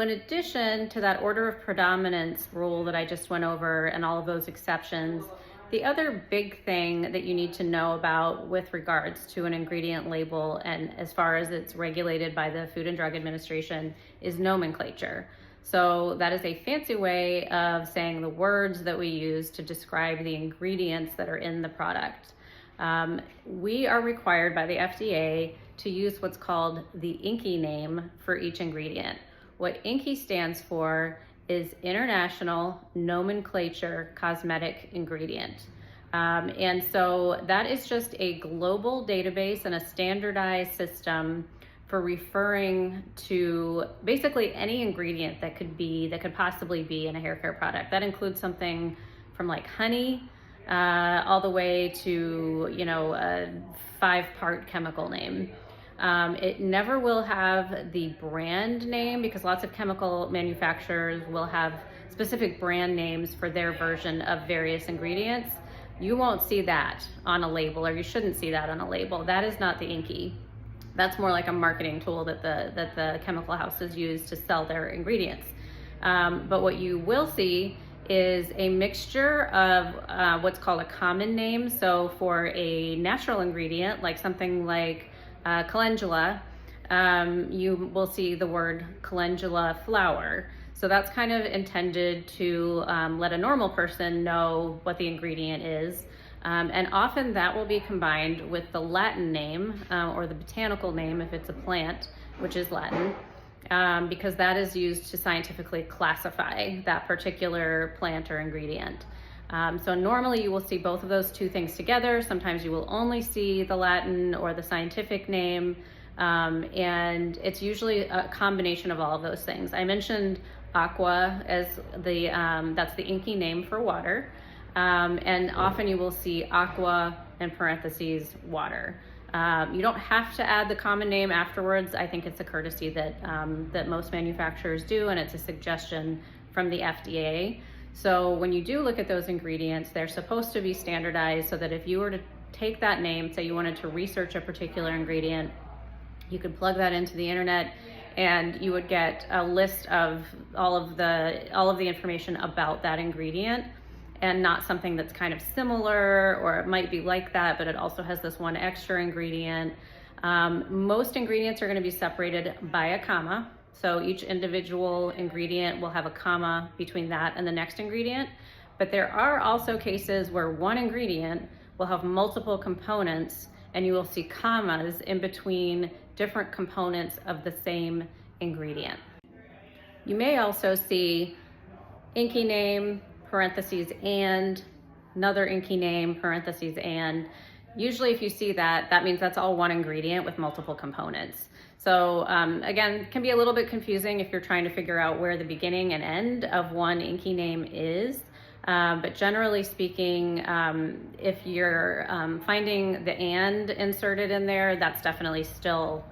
in addition to that order of predominance rule that I just went over and all of those exceptions, the other big thing that you need to know about with regards to an ingredient label, and as far as it's regulated by the Food and Drug Administration, is nomenclature. So that is a fancy way of saying the words that we use to describe the ingredients that are in the product. We are required by the FDA to use what's called the INCI name for each ingredient. What INCI stands for is International Nomenclature Cosmetic Ingredient. And so that is just a global database and a standardized system for referring to basically any ingredient that could possibly be in a hair care product. That includes something from like honey all the way to, a 5-part chemical name. It never will have the brand name, because lots of chemical manufacturers will have specific brand names for their version of various ingredients. You won't see that on a label, or you shouldn't see that on a label. That is not the INCI. That's more like a marketing tool that the chemical houses use to sell their ingredients. But what you will see is a mixture of what's called a common name. So for a natural ingredient, like something like calendula, you will see the word calendula flower. So that's kind of intended to let a normal person know what the ingredient is. And often that will be combined with the Latin name or the botanical name if it's a plant, which is Latin, because that is used to scientifically classify that particular plant or ingredient. So normally you will see both of those two things together. Sometimes you will only see the Latin or the scientific name, and it's usually a combination of all of those things. I mentioned aqua as that's the INCI name for water, and often you will see aqua in parentheses water. You don't have to add the common name afterwards. I think it's a courtesy that most manufacturers do, and it's a suggestion from the FDA. So when you do look at those ingredients, they're supposed to be standardized so that if you were to take that name, say you wanted to research a particular ingredient, you could plug that into the internet and you would get a list of all of the information about that ingredient, and not something that's kind of similar, or it might be like that, but it also has this one extra ingredient. Most ingredients are going to be separated by a comma. So each individual ingredient will have a comma between that and the next ingredient. But there are also cases where one ingredient will have multiple components, and you will see commas in between different components of the same ingredient. You may also see INCI name, parentheses, and another INCI name, parentheses, and. Usually if you see that, that means that's all one ingredient with multiple components. So again, it can be a little bit confusing if you're trying to figure out where the beginning and end of one INCI name is. But generally speaking, if you're finding the and inserted in there, that's definitely still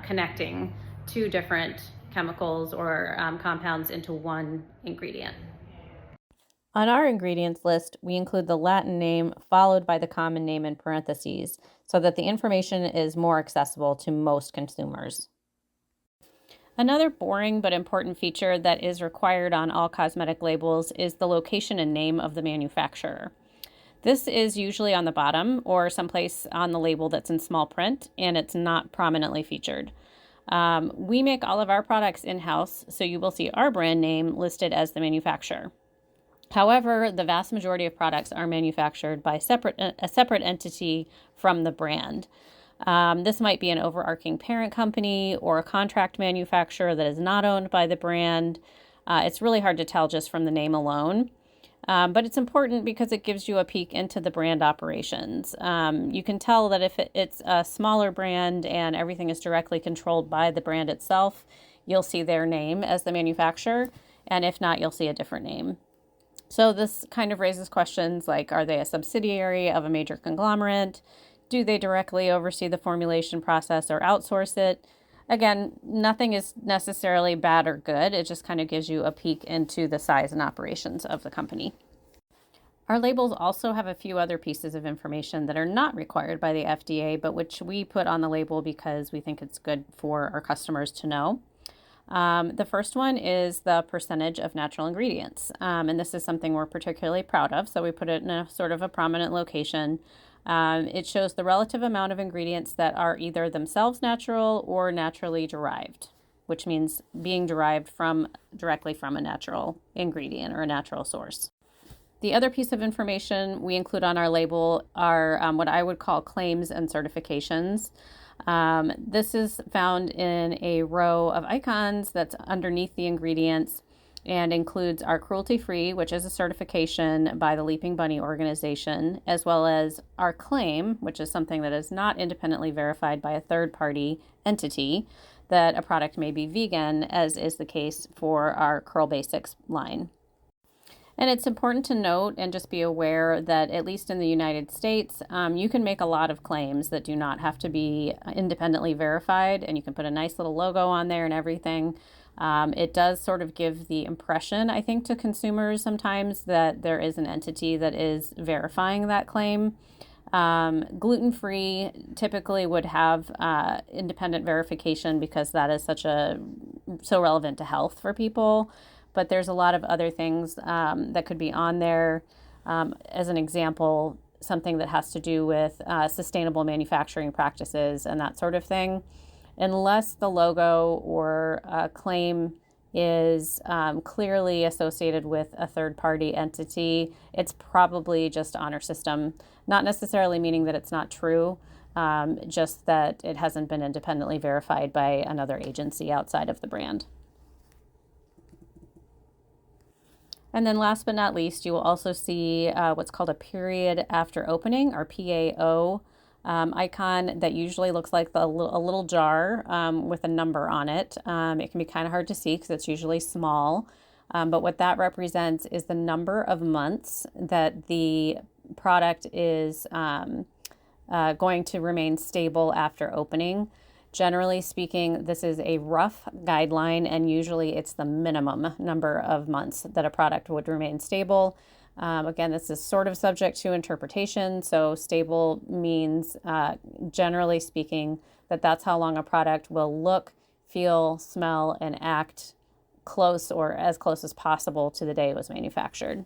connecting two different chemicals or compounds into one ingredient. On our ingredients list, we include the Latin name followed by the common name in parentheses so that the information is more accessible to most consumers. Another boring but important feature that is required on all cosmetic labels is the location and name of the manufacturer. This is usually on the bottom or someplace on the label that's in small print, and it's not prominently featured. We make all of our products in-house, so you will see our brand name listed as the manufacturer. However, the vast majority of products are manufactured by a separate entity from the brand. This might be an overarching parent company or a contract manufacturer that is not owned by the brand. It's really hard to tell just from the name alone, but it's important because it gives you a peek into the brand operations. You can tell that if it's a smaller brand and everything is directly controlled by the brand itself, you'll see their name as the manufacturer, and if not, you'll see a different name. So this kind of raises questions like, are they a subsidiary of a major conglomerate? Do they directly oversee the formulation process or outsource it? Again, nothing is necessarily bad or good. It just kind of gives you a peek into the size and operations of the company. Our labels also have a few other pieces of information that are not required by the FDA, but which we put on the label because we think it's good for our customers to know. The first one is the percentage of natural ingredients. And this is something we're particularly proud of, so we put it in a sort of a prominent location. It shows the relative amount of ingredients that are either themselves natural or naturally derived, which means being derived directly from a natural ingredient or a natural source. The other piece of information we include on our label are what I would call claims and certifications. This is found in a row of icons that's underneath the ingredients and includes our cruelty-free, which is a certification by the Leaping Bunny organization, as well as our claim, which is something that is not independently verified by a third-party entity, that a product may be vegan, as is the case for our Curl Basics line. And it's important to note and just be aware that, at least in the United States, you can make a lot of claims that do not have to be independently verified, and you can put a nice little logo on there and everything. It does sort of give the impression, I think, to consumers sometimes that there is an entity that is verifying that claim. Gluten-free typically would have independent verification because that is so relevant to health for people. But there's a lot of other things that could be on there. As an example, something that has to do with sustainable manufacturing practices and that sort of thing. Unless the logo or claim is clearly associated with a third-party entity, it's probably just honor system, not necessarily meaning that it's not true, just that it hasn't been independently verified by another agency outside of the brand. And then last but not least, you will also see what's called a period after opening, or PAO icon, that usually looks like a little jar with a number on it. It can be kind of hard to see because it's usually small. But what that represents is the number of months that the product is going to remain stable after opening. Generally speaking, this is a rough guideline, and usually it's the minimum number of months that a product would remain stable. Again, this is sort of subject to interpretation, so stable means, generally speaking, that's how long a product will look, feel, smell, and act close or as close as possible to the day it was manufactured.